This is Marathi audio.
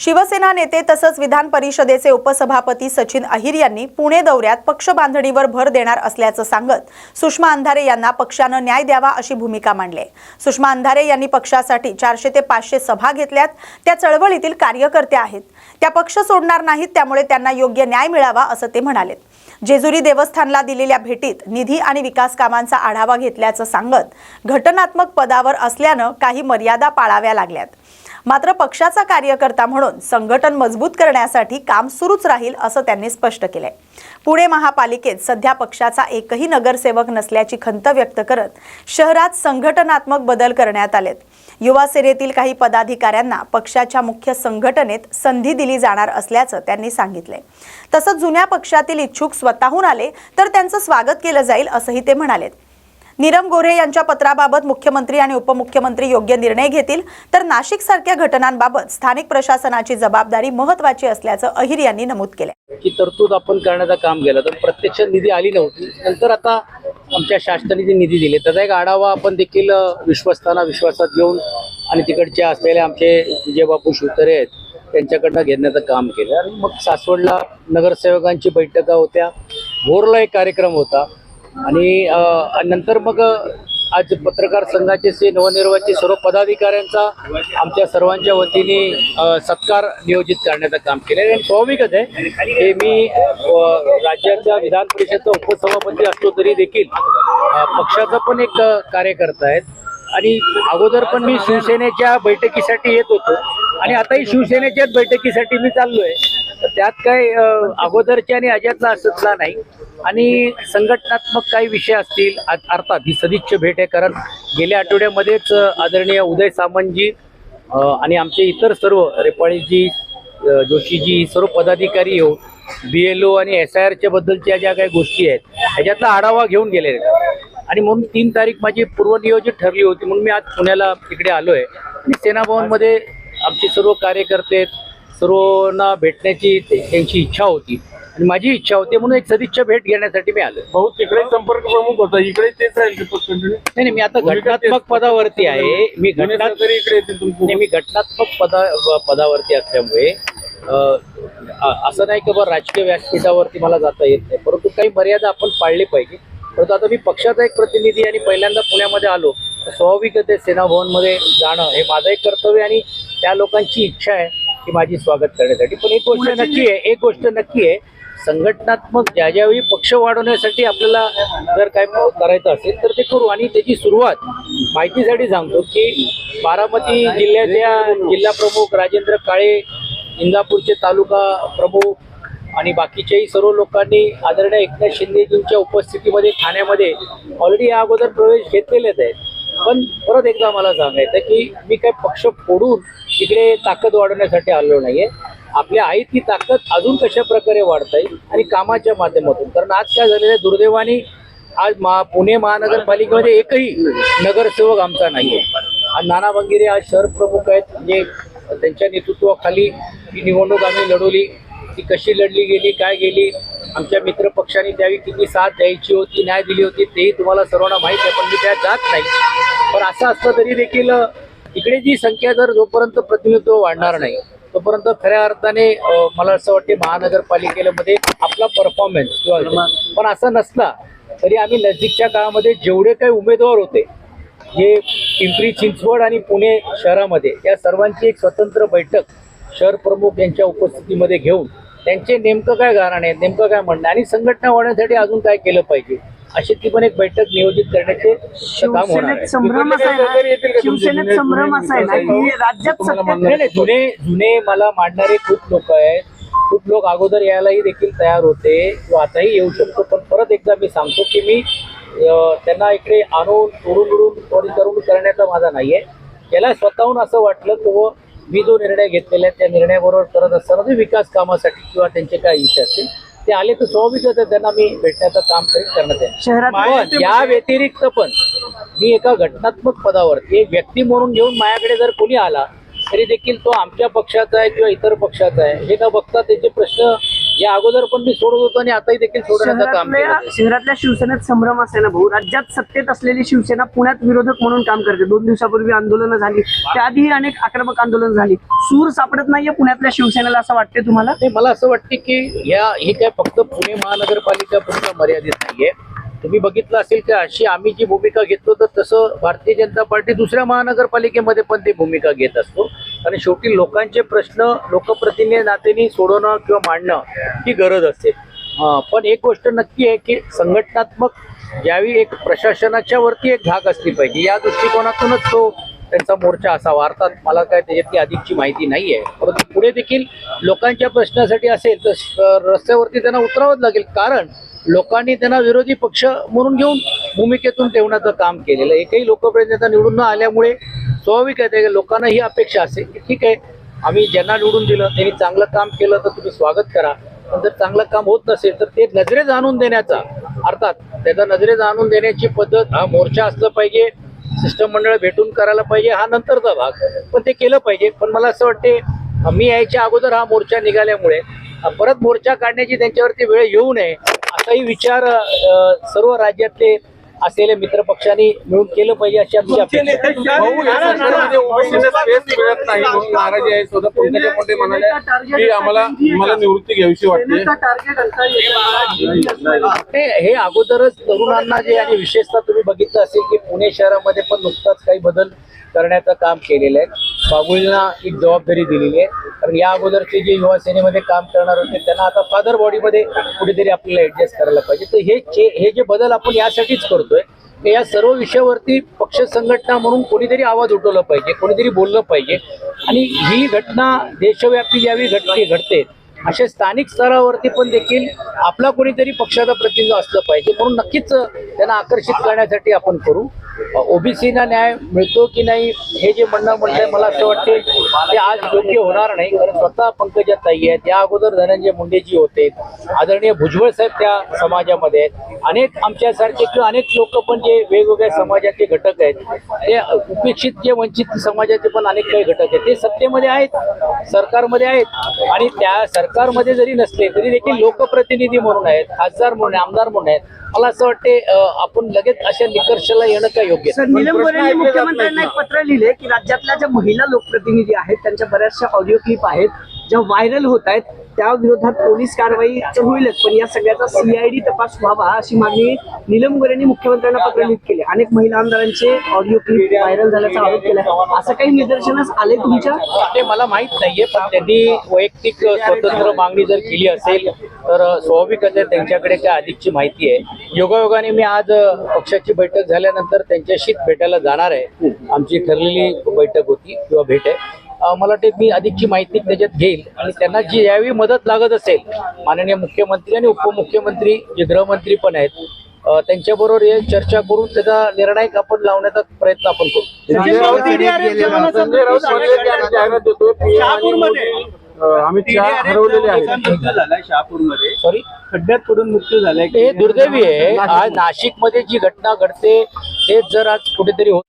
शिवसेना नेते तसंच विधान परिषदेचे उपसभापती सचिन अहिर यांनी पुणे दौऱ्यात पक्ष बांधणीवर भर देणार असल्याचं सांगत सुषमा अंधारे यांना पक्षानं न्याय द्यावा अशी भूमिका मांडली। सुषमा अंधारे यांनी पक्षासाठी 400 ते 500 सभा घेतल्यात। त्या चळवळीतील कार्यकर्ते आहेत, त्या पक्ष सोडणार नाहीत, त्यामुळे त्यांना योग्य न्याय मिळावा असं ते म्हणाले। जेजुरी देवस्थानला दिलेल्या भेटीत निधी आणि विकास कामांचा आढावा घेतल्याचं सांगत घटनात्मक पदावर असल्यानं काही मर्यादा पाळाव्या लागल्यात, मात्र पक्षाचा कार्यकर्ता म्हणून संघटन मजबूत करण्यासाठी काम सुरूच राहील असं त्यांनी स्पष्ट केलंय। पुणे महापालिकेत सध्या पक्षाचा एकही नगरसेवक नसल्याची खंत व्यक्त करत शहरात संघटनात्मक बदल करण्यात आलेत। युवा सेनेतील काही पदाधिकाऱ्यांना पक्षाच्या मुख्य संघटनेत संधी दिली जाणार असल्याचं त्यांनी सांगितलंय। तसंच जुन्या पक्षातील इच्छुक स्वतःहून आले तर त्यांचं स्वागत केलं जाईल असंही ते म्हणाले। नीरम गोऱ्हे यांच्या पत्राबाबत मुख्यमंत्री आणि उपमुख्यमंत्री योग्य निर्णय घेतील, तर नाशिकसारख्या घटनांबाबत स्थानिक प्रशासनाची जबाबदारी महत्त्वाची असल्याचं अहिर यांनी नमूद केलं। की तरतूद आपण करण्याचं काम केलं तर प्रत्यक्ष निधी आली नव्हती, नंतर आता आमच्या शासनाने जी निधी दिली त्याचा एक आढावा आपण देखील विश्वस्तांना विश्वासात घेऊन आणि तिकडचे असलेले आमचे विजयबापू शिवतरे आहेत त्यांच्याकडनं घेण्याचं काम केलं। आणि मग सासवडला नगरसेवकांची बैठका होत्या, भोरला एक कार्यक्रम होता आणि नंतर मग आज पत्रकार संघाचे नवनिर्वाचित सर्व पदाधिकाऱ्यांचा आमच्या सर्वांच्या वतीने सत्कार नियोजित करण्याचं काम केलं आणि स्वाभाविकच आहे की मी राज्याच्या विधान परिषदेचा उपसभापती असलो तरी देखील पक्षाचा पण एक कार्यकर्ता आहे आणि अगोदर पण मी शिवसेनेच्या बैठकीसाठी येत होतो आणि आताही शिवसेनेच्याच बैठकीसाठी मी चाललोय। तर त्यात काय अगोदरच्या आणि अजातला असतला नाही आणि संघटनात्मक काही विषय असतील अर्थात ही सदिच्छा भेट आहे, कारण गेल्या आठवड्यामध्येच आदरणीय उदय सामंतजी आणि आमचे इतर सर्व रेपाळीजी जोशीजी सर्व पदाधिकारी येऊन BLO आणि SIRच्या बद्दलच्या ज्या काही गोष्टी आहेत ह्याच्यातला आढावा घेऊन गेले आणि म्हणून 3 तारीख माझी पूर्वनियोजित ठरली होती, म्हणून मी आज पुण्याला तिकडे आलोय आणि सेनाभवनमध्ये आमचे सर्व कार्यकर्ते सर्वांना भेटण्याची त्यांची इच्छा होती आणि माझी इच्छा होती, म्हणून एक सदिच्छा भेट घेण्यासाठी मी आलो। भाऊ तिकडे संपर्क प्रमुख होता, इकडे तेच राहील? नाही, मी आता घटनात्मक पदावरती आहे। मी घटनात्मक पदावरती असल्यामुळे असं नाही की बरं राजकीय व्यासपीठावरती मला जाता येत नाही, परंतु काही मर्यादा आपण पाळली पाहिजे। परंतु आता मी पक्षाचा एक प्रतिनिधी आणि पहिल्यांदा पुण्यामध्ये आलो तर स्वाभाविकच आहे सेनाभवनमध्ये जाणं हे माझं एक कर्तव्य आणि त्या लोकांची इच्छा आहे की माझी स्वागत करण्यासाठी। पण एक गोष्ट नक्की आहे संघटनात्मक ज्यावेळी पक्ष वाढवण्यासाठी आपल्याला जर काय करायचं असेल तर ते करू आणि त्याची सुरुवात माहितीसाठी सांगतो की बारामती जिल्ह्याच्या जिल्हा प्रमुख राजेंद्र काळे, इंदापूरचे तालुका प्रमुख आणि बाकीच्याही सर्व लोकांनी आदरणीय एकनाथ शिंदेजींच्या उपस्थितीमध्ये ठाण्यामध्ये ऑलरेडी या अगोदर प्रवेश घेतलेलेच आहेत। पण परत एकदा मला सांगायचं की मी काय पक्ष फोडून इकडे ताकद वाढवण्यासाठी आलो नाहीये। आपल्या आई ती ताकद अजून कशा प्रकारे वाढता येईल आणि कामाच्या माध्यमातून, कारण आज काय झालेलं आहे दुर्दैवाने आज पुणे महानगरपालिकेमध्ये एकही नगरसेवक आमचा नाहीये। आज नाना बंगिरे आज शहर प्रमुख आहेत, म्हणजे त्यांच्या नेतृत्वाखाली ही निवडणूक आम्ही लढवली, ती कशी लढली गेली काय गेली, आमच्या मित्र पक्षांनी त्यावेळी किती साथ द्यायची होती, न्याय दिली होती तेही तुम्हाला सर्वांना माहीत आहे, पण मी त्यात जात नाही। पण असं असलं तरी देखील इकडे जी संख्या जर जोपर्यंत प्रतिनिधित्व वाढणार नाही तोपर्यंत खऱ्या अर्थाने मला असं वाटते महानगरपालिकेमध्ये आपला परफॉर्मन्स किंवा पण असं नसला तरी आम्ही नजीकच्या काळामध्ये जेवढे काही उमेदवार होते जे पिंपरी चिंचवड आणि पुणे शहरामध्ये त्या सर्वांची एक स्वतंत्र बैठक शहर प्रमुख यांच्या उपस्थितीमध्ये घेऊन त्यांचे नेमकं काय गारण आहे, नेमकं काय म्हणणं आणि संघटना वाढवण्यासाठी अजून काय केलं पाहिजे अशी ती पण एक बैठक नियोजित करण्याचे काम होणार आहे। शिवसेनेत संभ्रम असा आहे ना की राज्यात जुने मला मांडणारे खूप लोक आहेत, खूप लोक अगोदर यायलाही देखील तयार होते किंवा आताही येऊ शकतो। पण परत एकदा मी सांगतो की मी त्यांना इकडे आणून तोडून करून करण्याचा माझा नाहीये। त्याला स्वतःहून असं वाटलं की मी जो निर्णय घेतलेला आहे त्या निर्णयाबरोबर करत असताना ते विकास कामासाठी किंवा त्यांचे काय इच्छा असतील ते आले तर स्वाभाविकच त्यांना मी भेटण्याचं काम करण्यात येईल। या व्यतिरिक्त पण मी एका घटनात्मक पदावर एक व्यक्ती म्हणून घेऊन माझ्याकडे जर कोणी आला तरी देखील तो आमच्या पक्षाचा आहे किंवा इतर पक्षाचा आहे हे न बघता त्याचे प्रश्न या अगोदर पण मी सोडत होतो आणि आताही देखील सोडण्याचं काम केलं आहे. शहरातल्या शिवसेनेत संभ्रम असे ना भाऊ, राज्यात सत्तेत असलेली शिवसेना पुण्यात विरोधक म्हणून काम करते. 2 दिवसापूर्वी आंदोलनं झाली, त्याआधीही अनेक आक्रमक आंदोलन झाली. सूर सापडत नाहीये पुण्यातल्या शिवसेनेला असं वाटते तुम्हाला? नाही, मला असं वाटते की हे काय फक्त पुणे महानगरपालिका पुरतं मर्यादित नाहीये. तुम्ही बघितलं असेल की अशी आम्ही जी भूमिका घेतो तर तसं भारतीय जनता पार्टी दुसऱ्या महानगरपालिकेमध्ये पण ती भूमिका घेत असतो. आणि शेवटी लोकांचे प्रश्न लोकप्रतिनिधी नात्याने सोडवणं किंवा मांडणं ही गरज असते. पण एक गोष्ट नक्की आहे की संघटनात्मक ज्यावेळी एक प्रशासनाच्या वरती एक धाक असली पाहिजे, या दृष्टिकोनातूनच तो त्यांचा मोर्चा असावा. अर्थात मला काय त्याच्यातली अधिकची माहिती नाही आहे, परंतु पुढे देखील लोकांच्या प्रश्नासाठी असेल तर रस्त्यावरती त्यांना उतरावंच लागेल. कारण लोकांनी त्यांना विरोधी पक्ष म्हणून घेऊन भूमिकेतून ठेवण्याचं काम केलेलं. एकही लोकप्रतिनिधी निवडून न आल्यामुळे स्वाभाविक आहे की लोकांना ही अपेक्षा असेल की ठीक आहे, आम्ही ज्यांना निवडून दिलं त्यांनी चांगलं काम केलं तर तुम्ही स्वागत करा, पण जर चांगलं काम होत नसेल तर ते नजरेत आणून देण्याचा, अर्थात त्याचा नजरेत आणून देण्याची पद्धत, हा मोर्चा असलं पाहिजे, सिस्टम मंडळ भेटून करायला पाहिजे, हा नंतरचा भाग, पण ते केलं पाहिजे. पण मला असं वाटते मी यायच्या अगोदर हा मोर्चा निघाल्यामुळे परत मोर्चा काढण्याची त्यांच्यावरती वेळ येऊ नये असाही विचार सर्व राज्यातले असलेल्या मित्रपक्षांनी मिळून केलं पाहिजे अशी आमची अपेक्षा आहे. भाऊ, या सरकारमध्ये ओबीसीला स्पेस मिळत नाही म्हणून नाराजी आहे. स्वतः पंकजा मुंडे म्हणाले की मला निवृत्ती घ्यावीशी वाटते. हे अगोदरच तरुणांना जे, आणि विशेषतः तुम्ही बघितलं असेल की पुणे शहरामध्ये पण नुकताच काही बदल करण्याचं काम केलेलं आहे. बाबुळींना एक जबाबदारी दिलेली आहे, कारण या अगोदरचे जे युवा सेनेमध्ये काम करणार होते त्यांना आता फादर बॉडीमध्ये कुठेतरी आपल्याला ऍडजस्ट करायला पाहिजे. तर हे जे बदल आपण यासाठीच करतोय की या सर्व विषयावरती पक्ष संघटना म्हणून कोणीतरी आवाज उठवला पाहिजे, कोणीतरी बोललं पाहिजे. आणि ही घटना देशव्यापी ज्यावेळी घडते अशा स्थानिक स्तरावरती पण देखील आपला कोणीतरी पक्षाचा प्रतिनिधी असलं पाहिजे. म्हणून नक्कीच त्यांना आकर्षित करण्यासाठी आपण करू. ओबीसीना न्याय मिळतो की नाही हे जे म्हणणं मला असं वाटते ते आज योग्य होणार नाही. कारण स्वतः पंकजा ताई आहेत, त्या अगोदर धनंजय मुंडेजी होते, आदरणीय भुजबळ साहेब त्या समाजामध्ये आहेत, अनेक आमच्यासारखे किंवा अनेक लोक पण जे वेगवेगळ्या समाजाचे घटक आहेत, ते उपेक्षित जे वंचित समाजाचे पण अनेक काही घटक आहेत, ते सत्तेमध्ये आहेत, सरकारमध्ये आहेत. आणि त्या सरकारमध्ये जरी नसले तरी देखील लोकप्रतिनिधी म्हणून आहेत, खासदार म्हणून, आमदार म्हणून आहेत. मला असं वाटते आपण लगेच अशा निकर्षाला येणं काय योग्य सर, नीलम गोऱ्हेंनी मुख्यमंत्र्यांना एक पत्र लिहिले की राज्यातल्या ज्या महिला लोकप्रतिनिधी आहेत त्यांच्या बऱ्याचशा ऑडिओ क्लिप आहेत ज्या व्हायरल होत आहेत, त्या विरोधात पोलीस कारवाई तर होईलच, पण या सगळ्याचा CID तपास व्हावा अशी मागणी नीलम गोऱ्हेंनी मुख्यमंत्र्यांना पत्र लिहित केली. अनेक महिला आमदारांचे ऑडिओ क्लिप व्हायरल झाल्याचा आरोप केला. असं काही निदर्शनास आले तुमच्या? ते मला माहित नाहीये, पण त्यांनी वैयक्तिक स्वतंत्र मागणी जर केली असेल तर स्वाभाविकच आहे त्यांच्याकडे काय अधिकची माहिती आहे. योगायोगाने मी आज पक्षाची बैठक झाल्यानंतर त्यांच्याशीच भेटायला जाणार आहे. आमची ठरलेली बैठक होती किंवा भेट आहे. मला वाटते मी अधिकची माहिती त्याच्यात घेईल आणि त्यांना जी यावेळी मदत लागत असेल, माननीय मुख्यमंत्री आणि उपमुख्यमंत्री जे गृहमंत्री पण आहेत, त्यांच्याबरोबर हे चर्चा करून त्याचा निर्णायक आपण लावण्याचा प्रयत्न आपण करू. संजय राऊत जाहिरात देतोय अमित शहा हरवलेले आहेत. शहापूरमध्ये सॉरी, खड्ड्यात पडून मृत्यू झालाय. हे दुर्दैवी आहे. आज नाशिकमध्ये जी घटना घडते तेच जर आज कुठेतरी होत